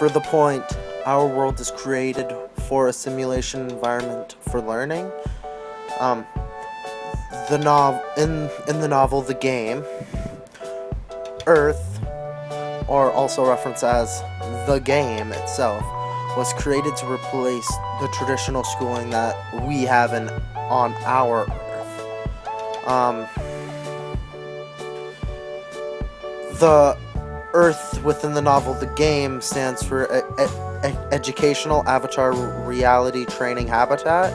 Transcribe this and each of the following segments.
for the point, our world is created for a simulation environment for learning. In the novel The Game, Earth, or also referenced as the game itself, was created to replace the traditional schooling that we have on our Earth. The Earth within the novel The Game stands for Educational Avatar Reality Training Habitat.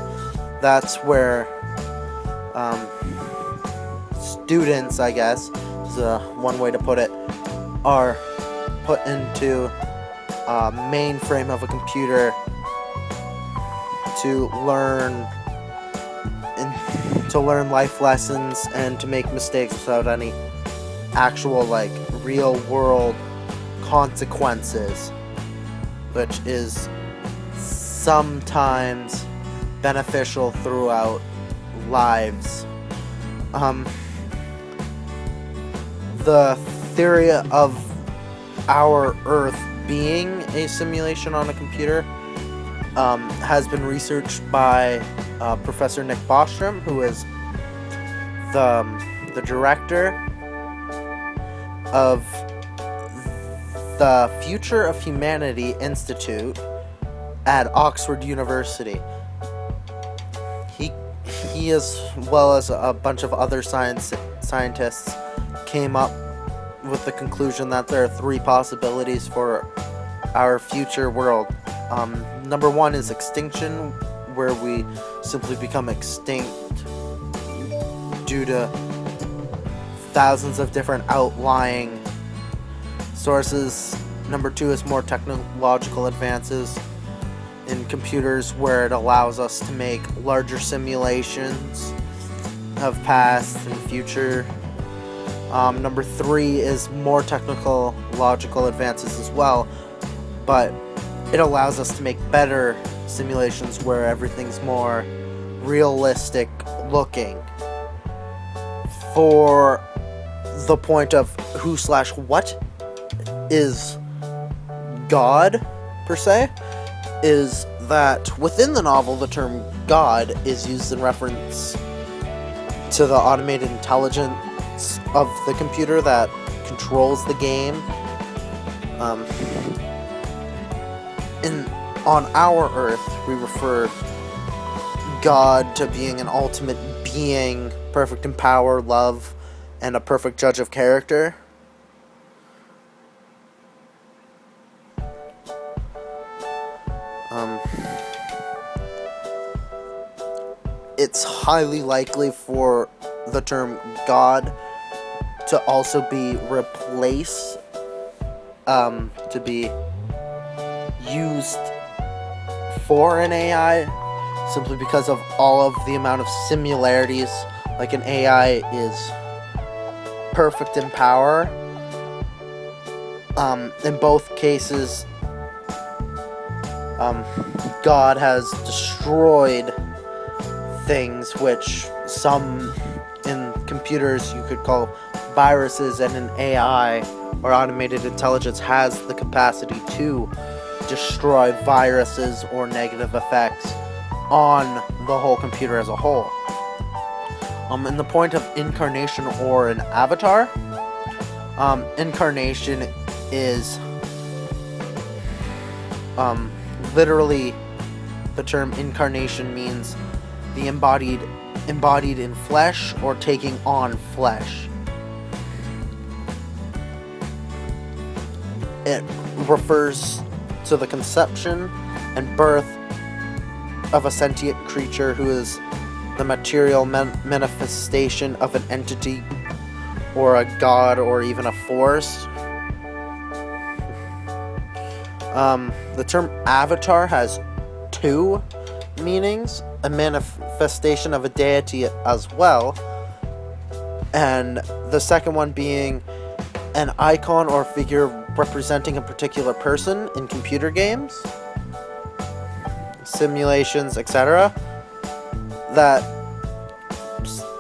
That's where students, I guess, is one way to put it, are put into a mainframe of a computer to learn life lessons and to make mistakes without any actual real world consequences, which is sometimes beneficial throughout lives. The theory of our Earth being a simulation on a computer has been researched by Professor Nick Bostrom, who is the director of the Future of Humanity Institute at Oxford University. He as well as a bunch of other scientists came up with the conclusion that there are three possibilities for our future world. Number one is extinction, where we simply become extinct due to thousands of different outlying sources. Number two is more technological advances in computers, where it allows us to make larger simulations of past and future. Number three is more technological advances as well, but it allows us to make better simulations where everything's more realistic looking. For the point of who/what is God, per se, is that within the novel, the term God is used in reference to the automated intelligence of the computer that controls the game. On our Earth, we refer God to being an ultimate being, perfect in power, love, and a perfect judge of character. It's highly likely for the term God to also be replaced, to be used for an AI, simply because of all of the amount of similarities. Like, an AI is perfect in power. In both cases, God has destroyed things which some in computers you could call viruses, and an AI or automated intelligence has the capacity to destroy viruses or negative effects on the whole computer as a whole. And the point of incarnation or an avatar, incarnation is literally, the term incarnation means the embodied in flesh or taking on flesh. It refers to the conception and birth of a sentient creature who is the material manifestation of an entity or a god or even a force. The term avatar has two meanings: a manifestation of a deity as well, and the second one being an icon or figure representing a particular person in computer games, simulations, etc. That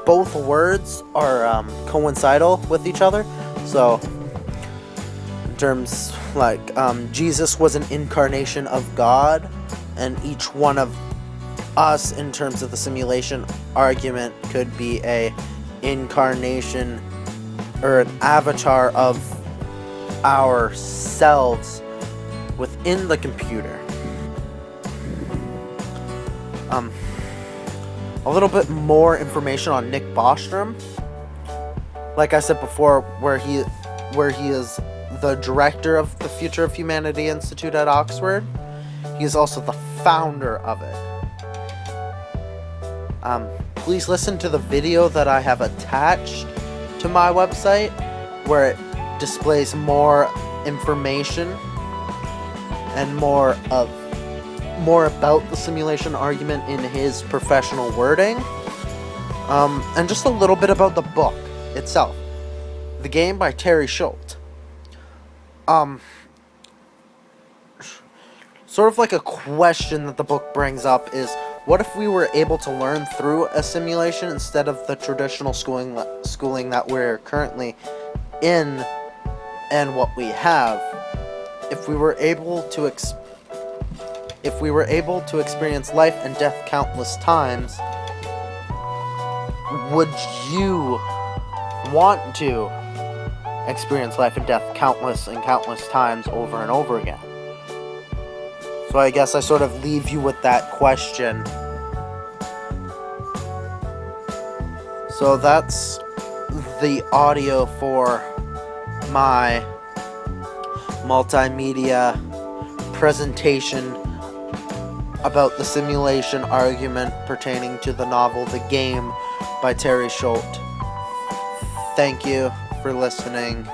both words are coincidental with each other. So terms like Jesus was an incarnation of God, and each one of us, in terms of the simulation argument, could be a incarnation or an avatar of ourselves within the computer. A little bit more information on Nick Bostrom. Like I said before, where he is the director of the Future of Humanity Institute at Oxford. He is also the founder of it. Please listen to the video that I have attached to my website, where it displays more information and more about the simulation argument in his professional wording, and just a little bit about the book itself. The Game by Terry Schultz. Sort of like a question that the book brings up is, what if we were able to learn through a simulation instead of the traditional schooling that we're currently in and what we have? If we were able to experience life and death countless times, would you want to experience life and death countless and countless times over and over again? So I guess I sort of leave you with that question. So that's the audio for my multimedia presentation about the simulation argument pertaining to the novel The Game by Terry Schultz. Thank you for listening.